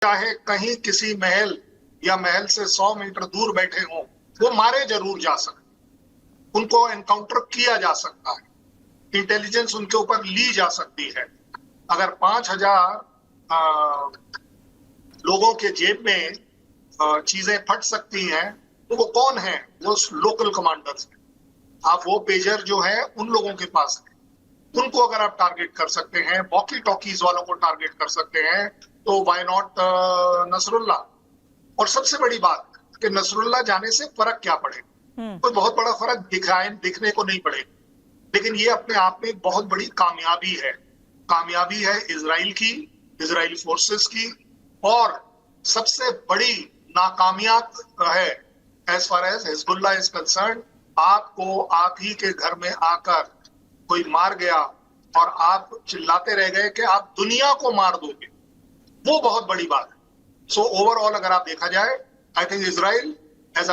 चाहे कहीं किसी महल या महल से 100 मीटर दूर बैठे हों, वो मारे जरूर जा सकते, उनको एनकाउंटर किया जा सकता है, इंटेलिजेंस उनके ऊपर ली जा सकती है। अगर 5,000 लोगों के जेब में चीजें फट सकती हैं, तो वो कौन है? वो लोकल कमांडर्स हैं। आप वो पेजर जो है उन लोगों के पास है, उनको अगर आप टारगेट कर सकते हैं, वॉकी टॉकीज वालों को टारगेट कर सकते हैं, तो व्हाई नॉट नसरुल्लाह। और सबसे बड़ी बात कि नसरुल्लाह जाने से फर्क क्या पड़ेगा? कोई बहुत बड़ा फर्क दिखने को नहीं पड़ेगा, लेकिन ये अपने आप में बहुत बड़ी कामयाबी है। कामयाबी है इजराइल की, इजरायली फोर्सेस की, और सबसे बड़ी नाकामयाब है as far as Hezbollah is concern. आपको आप ही के घर में आकर कोई मार गया और आप चिल्लाते रह गए कि आप दुनिया को मार दोगे, वो बहुत बड़ी बात है। सो ओवरऑल अगर आप देखा जाए, I think Israel as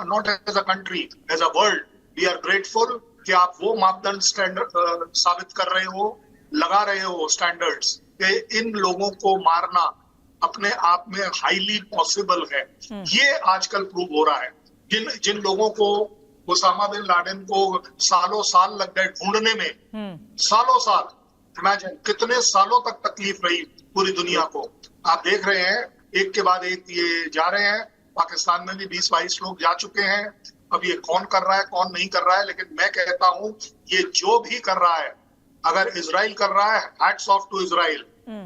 not as a country, as a world, we are grateful कि आप वो मापदंड स्टैंडर्ड साबित कर रहे हो, लगा रहे हो स्टैंडर्ड्स, कि इन लोगों को मारना अपने आप में हाईली पॉसिबल है। ये आजकल प्रूव हो रहा है। जिन लोगों को, ओसामा बिन लादेन को सालों साल लग गए ढूंढने में, सालों साल, इमेजिन कितने सालों तक तकलीफ रही पूरी दुनिया को। आप देख रहे हैं एक के बाद एक ये जा रहे हैं। पाकिस्तान में भी 20-22 लोग जा चुके हैं। अब ये कौन कर रहा है कौन नहीं कर रहा है, लेकिन मैं कहता हूं ये जो भी कर रहा है, अगर इजराइल कर रहा है, हैट्स ऑफ टू इजराइल।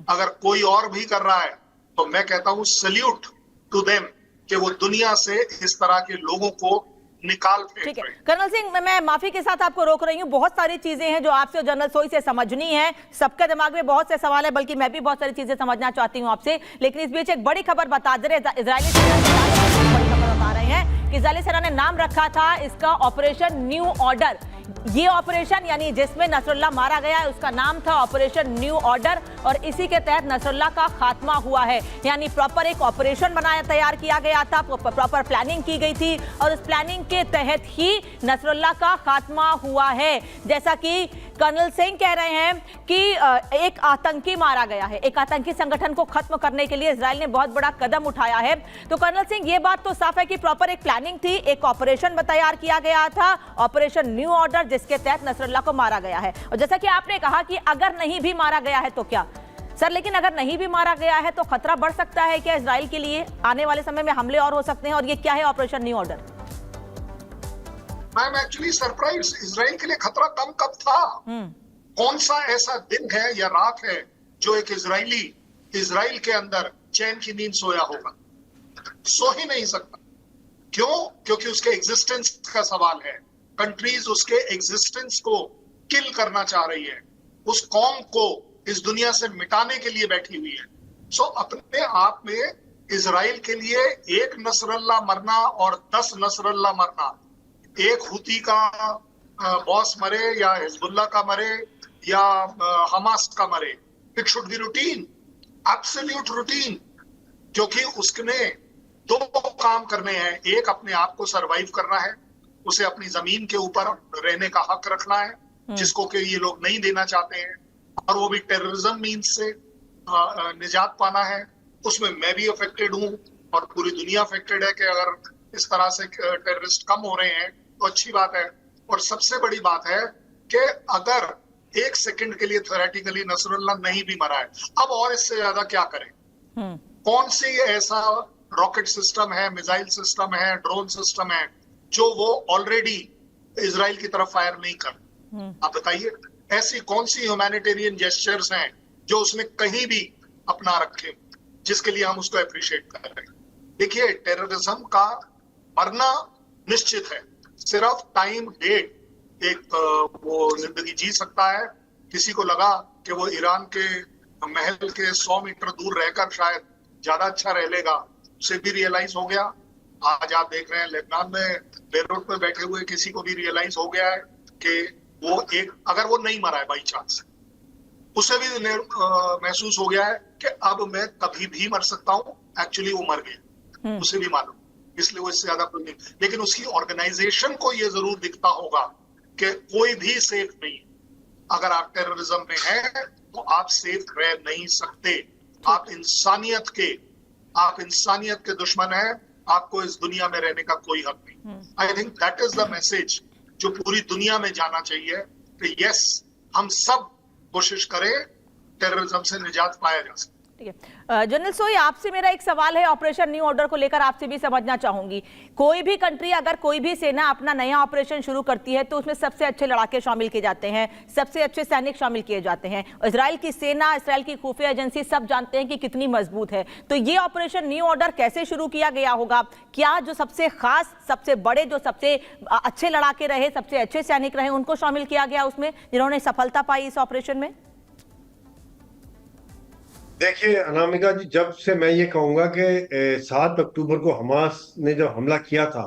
अगर कोई और भी कर रहा है तो मैं कहता हूं सल्यूट टू देम, कि वो दुनिया से इस तरह के लोगों को निकाल फेंक। ठीक है कर्नल सिंह, मैं माफी के साथ आपको रोक रही हूँ। बहुत सारी चीजें हैं जो आपसे जनरल सोई से समझनी है। सबके दिमाग में बहुत से सवाल है, बल्कि मैं भी बहुत सारी चीजें समझना चाहती हूँ आपसे। लेकिन इस बीच एक बड़ी खबर बता दे रहे, इजरायली सेना बड़ी खबर बता रहे हैं कि इजरायली सेना ने नाम रखा था इसका ऑपरेशन न्यू ऑर्डर। ये ऑपरेशन यानी जिसमें नसरुल्लाह मारा गया है, उसका नाम था ऑपरेशन न्यू ऑर्डर, और इसी के तहत नसरुल्लाह का खात्मा हुआ है। यानी प्रॉपर एक ऑपरेशन तैयार किया गया था, प्रॉपर प्लानिंग की गई थी, और उस प्लानिंग के तहत ही नसरुल्लाह का खात्मा हुआ है। जैसा कि कर्नल सिंह कह रहे हैं कि एक आतंकी मारा गया है, एक आतंकी संगठन को खत्म करने के लिए इजराइल ने बहुत बड़ा कदम उठाया है। तो कर्नल सिंह, ये बात तो साफ है कि प्रॉपर एक प्लानिंग थी, एक ऑपरेशन तैयार किया गया था, ऑपरेशन न्यू ऑर्डर, जिसके तहत नसरुल्लाह को मारा गया है। और जैसा कि आपने कहा कि अगर नहीं भी मारा गया है तो क्या सर, लेकिन अगर नहीं भी मारा गया है तो खतरा बढ़ सकता है क्या इजराइल के लिए? आने वाले समय में हमले और हो सकते हैं, और ये क्या है operation new order? I am actually surprise, Israel के लिए खतरा कम कब था? कौन सा ऐसा दिन है या रात है जो एक इजराइल के अंदर चैन की नींद सोया होगा? सो ही नहीं सकता। क्यों? क्योंकि उसके एग्जिस्टेंस का सवाल है। कंट्रीज उसके एग्जिस्टेंस को किल करना चाह रही है, उस कौम को इस दुनिया से मिटाने के लिए बैठी हुई है। सो अपने आप में इजराइल के लिए एक नसरुल्लाह मरना और 10 नसरुल्लाह मरना, एक हुती का बॉस मरे या हिजबुल्लाह का मरे या हमास का मरे, it should be routine, absolute routine. क्योंकि उसने 2 काम करने हैं। एक, अपने आप को सरवाइव करना है, उसे अपनी जमीन के ऊपर रहने का हक रखना है, जिसको कि ये लोग नहीं देना चाहते हैं, और वो भी टेररिज्म मीन्स से निजात पाना है। उसमें मैं भी अफेक्टेड हूँ और पूरी दुनिया अफेक्टेड है कि अगर इस तरह से टेररिस्ट कम हो रहे हैं तो अच्छी बात है। और सबसे बड़ी बात है कि अगर 1 सेकंड के लिए थ्योरेटिकली नसरुल्लाह नहीं भी मरा है, अब और इससे ज्यादा क्या करें? कौन सी ऐसा रॉकेट सिस्टम है, मिसाइल सिस्टम है, ड्रोन सिस्टम है जो वो ऑलरेडी इजराइल की तरफ फायर नहीं कर? आप बताइए, ऐसी कौन सी ह्यूमैनिटेरियन जेस्चर्स हैं जो उसने कहीं भी अपना रखे, जिसके लिए हम उसको अप्रिशिएट कर रहे हैं? देखिए, टेररिज्म का मरना निश्चित है, सिर्फ टाइम डेट एक वो जिंदगी जी सकता है। किसी को लगा कि वो ईरान के महल के 100 मीटर दूर रहकर शायद ज्यादा अच्छा रह लेगा, उसे भी रियलाइज हो गया। आज आप देख रहे हैं लेबनान में बेरूट में बैठे हुए किसी को भी रियलाइज हो गया है कि वो अगर वो नहीं मरा है बाई चांस, उसे भी महसूस हो गया है कि अब मैं कभी भी मर सकता हूँ। एक्चुअली वो मर गया, उसे भी मालूम, इसलिए वो इससे ज्यादा कुछ नहीं। लेकिन उसकी ऑर्गेनाइजेशन को ये जरूर दिखता होगा कि कोई भी सेफ नहीं। अगर आप टेररिज्म में हैं तो आप सेफ रह नहीं सकते। आप इंसानियत के दुश्मन हैं, आपको इस दुनिया में रहने का कोई हक नहीं। I think that is the message जो पूरी दुनिया में जाना चाहिए कि यस, हम सब कोशिश करें टेररिज्म से निजात पाया जा सके। जनरल सोई, आपसे मेरा एक सवाल है ऑपरेशन न्यू ऑर्डर को लेकर, आपसे भी समझना चाहूंगी। कोई भी कंट्री, अगर कोई भी सेना अपना नया ऑपरेशन शुरू करती है तो उसमें सबसे अच्छे लड़ाके शामिल किए जाते हैं, सबसे अच्छे सैनिक शामिल किए जाते हैं। इजराइल की सेना, इजराइल की खुफिया एजेंसी सब जानते हैं कि कितनी मजबूत है। तो ये ऑपरेशन न्यू ऑर्डर कैसे शुरू किया गया होगा? क्या जो सबसे खास, सबसे बड़े, जो सबसे अच्छे लड़ाके रहे, सबसे अच्छे सैनिक रहे, उनको शामिल किया गया उसमें, जिन्होंने सफलता पाई इस ऑपरेशन में? देखिए अनामिका जी, जब से मैं ये कहूंगा कि 7 अक्टूबर को हमास ने जब हमला किया था,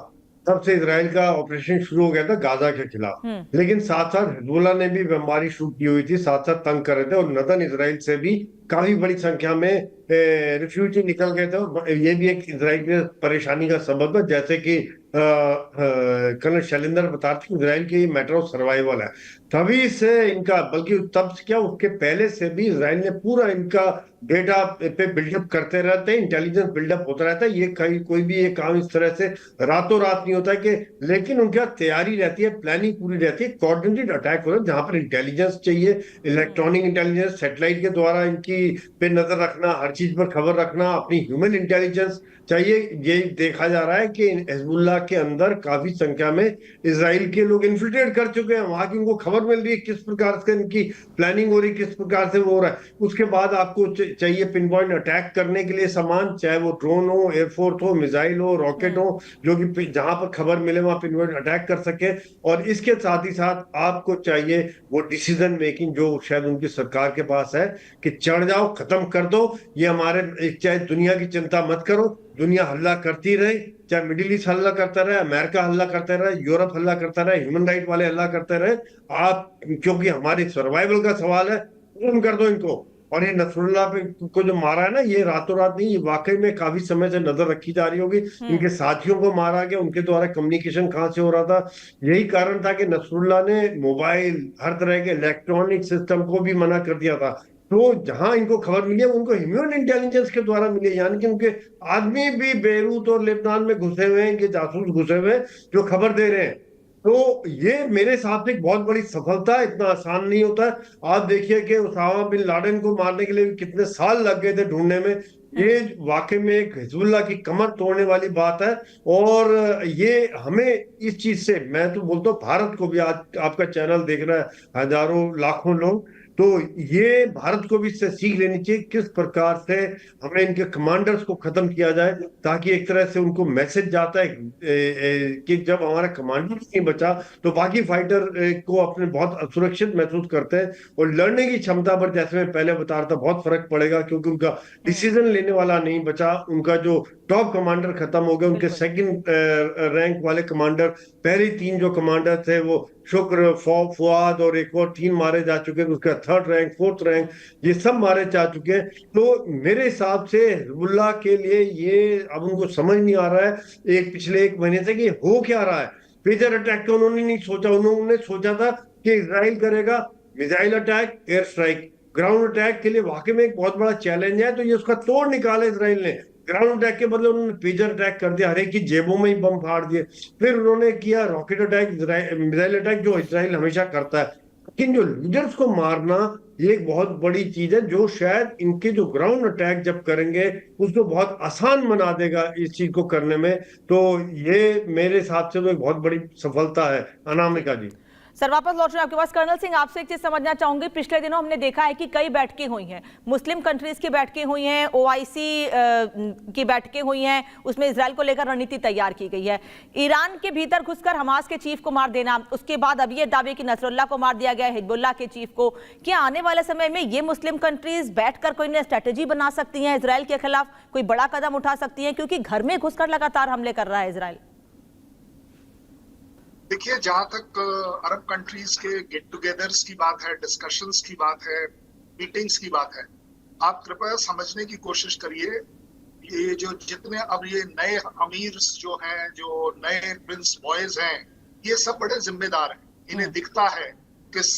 तब से इजराइल का ऑपरेशन शुरू हो गया था गाजा के खिलाफ। लेकिन साथ साथ हिजबुल्लाह ने भी बमबारी शुरू की हुई थी, साथ साथ तंग कर रहे थे, और नदन इजराइल से भी काफी बड़ी संख्या में रिफ्यूजी निकल गए थे। और ये भी एक इजराइल की परेशानी का सबब है, जैसे कि कर्नल शैलेंद्र बता रहे थे, इजराइल की मैटर ऑफ सर्वाइवल है। तभी से इनका, बल्कि तब से क्या, उसके पहले से भी इजराइल ने पूरा इनका डेटा पे बिल्डअप करते रहते हैं, इंटेलिजेंस बिल्डअप होता रहता है। ये कोई भी ये काम इस तरह से रातों रात नहीं होता है कि, लेकिन उनके पास तैयारी रहती है, प्लानिंग पूरी रहती है, कोऑर्डिनेटेड अटैक होता है, जहां पर इंटेलिजेंस चाहिए, इलेक्ट्रॉनिक इंटेलिजेंस, सैटेलाइट के द्वारा इनकी पे नजर रखना, हर चीज पर खबर रखना, अपनी ह्यूमन इंटेलिजेंस चाहिए। ये देखा जा रहा है कि हिजबुल्लाह के अंदर काफी संख्या में इजराइल के लोग इन्फिल्ट्रेट कर चुके हैं, वहां की उनको खबर मिल रही है किस प्रकार से इनकी प्लानिंग हो रही है, किस प्रकार से वो हो रहा है। उसके बाद आपको चाहिए पिन पॉइंट अटैक करने के लिए सामान, चाहे वो ड्रोन हो, एयरफोर्स हो, मिसाइल हो, रॉकेट हो, जो कि जहां पर खबर मिले वहां पिन पॉइंट अटैक कर सके। और इसके साथ ही साथ आपको चाहिए वो डिसीजन मेकिंग जो शायद उनकी सरकार के पास है, कि चढ़ जाओ, खत्म कर दो ये हमारे, चाहे दुनिया की चिंता मत करो, दुनिया हल्ला करती रहे, चाहे मिडिल ईस्ट हल्ला करता रहे, अमेरिका हल्ला करता रहे, यूरोप हल्ला करता रहे, ह्यूमन राइट वाले हल्ला करते रहे, आप, क्योंकि हमारी सर्वाइवल का सवाल है, खत्म कर दो इनको। और ये नसरुल्लाह पे को जो मारा है ना, ये रातों रात नहीं, ये वाकई में काफी समय से नजर रखी जा रही होगी। इनके साथियों को मारा गया, उनके द्वारा कम्युनिकेशन कहाँ से हो रहा था, यही कारण था कि नसरुल्लाह ने मोबाइल, हर तरह के इलेक्ट्रॉनिक सिस्टम को भी मना कर दिया था। तो जहां इनको खबर मिली है, उनको ह्यूमन इंटेलिजेंस के द्वारा मिली है, यानी कि उनके आदमी भी बेरूत और लेबनान में घुसे हुए हैं, कि जासूस घुसे हुए हैं जो खबर दे रहे हैं। तो ये मेरे हिसाब से एक बहुत बड़ी सफलता है, इतना आसान नहीं होता है। आप देखिए कि उसामा बिन लादेन को मारने के लिए कितने साल लग गए थे ढूंढने में। ये वाकई में एक हिजबुल्लाह की कमर तोड़ने वाली बात है। और ये हमें इस चीज से, मैं तो बोलता हूँ भारत को भी, आज आपका चैनल देख रहा है हजारों लाखों लोग, तो ये भारत को भी इससे सीख लेनी चाहिए किस प्रकार से हमें इनके कमांडर्स को खत्म किया जाए, ताकि एक तरह से उनको मैसेज जाता है कि जब हमारा कमांडर नहीं बचा तो बाकी फाइटर को अपने बहुत सुरक्षित महसूस करते हैं। और लड़ने की क्षमता पर, जैसे मैं पहले बता रहा था, बहुत फर्क पड़ेगा, क्योंकि उनका डिसीजन लेने वाला नहीं बचा, उनका जो टॉप कमांडर खत्म हो गए, उनके सेकंड रैंक वाले कमांडर, पहले 3 जो कमांडर थे वो शुक्र, फुआद और एक और 3 मारे जा चुके हैं, उसका 3rd रैंक, 4th रैंक, ये सब मारे जा चुके हैं। तो मेरे हिसाब से हिजबुल्लाह के लिए ये अब उनको समझ नहीं आ रहा है पिछले 1 महीने से कि हो क्या रहा है। पेजर अटैक तो उन्होंने नहीं सोचा, उन्होंने सोचा था कि इजराइल करेगा missile attack, air strike. Ground attack के लिए वाकई में एक बहुत बड़ा चैलेंज है, तो ये उसका तोड़ निकाला इजराइल ने। ग्राउंड अटैक के बदले उन्होंने पेजर अटैक कर दिया, हर एक की जेबों में ही बम फाड़ दिए। फिर उन्होंने किया रॉकेट अटैक, मिसाइल अटैक, जो इजराइल हमेशा करता है। लेकिन जो लीडर्स को मारना, ये एक बहुत बड़ी चीज है, जो शायद इनके जो ग्राउंड अटैक जब करेंगे उसको बहुत आसान बना देगा इस चीज को करने में। तो ये मेरे हिसाब से तो एक बहुत बड़ी सफलता है। अनामिका जी, सर वापस लौट रहे हैं आपके पास। कर्नल सिंह, आपसे एक चीज समझना चाहूंगी। पिछले दिनों हमने देखा है कि कई बैठकें हुई हैं, मुस्लिम कंट्रीज की बैठकें हुई हैं, OIC की बैठकें हुई हैं, उसमें इजराइल को लेकर रणनीति तैयार की गई है। ईरान के भीतर घुसकर हमास के चीफ को मार देना, उसके बाद अब ये दावे कि नसरुल्लाह को मार दिया गया, हिजबुल्लाह के चीफ को। क्या आने वाले समय में ये मुस्लिम कंट्रीज बैठकर कोई नई स्ट्रेटेजी बना सकती हैं, इजराइल के खिलाफ कोई बड़ा कदम उठा सकती हैं, क्योंकि घर में घुसकर लगातार हमले कर रहा है इजराइल? देखिए, जहां तक अरब कंट्रीज के गेट टुगेदर्स की बात है, डिस्कशंस की बात है, मीटिंग्स की बात है, आप कृपया समझने की कोशिश करिए, ये जो जितने अब ये नए अमीर जो हैं, जो नए प्रिंस बॉयज हैं, ये सब बड़े जिम्मेदार हैं। इन्हें दिखता है कि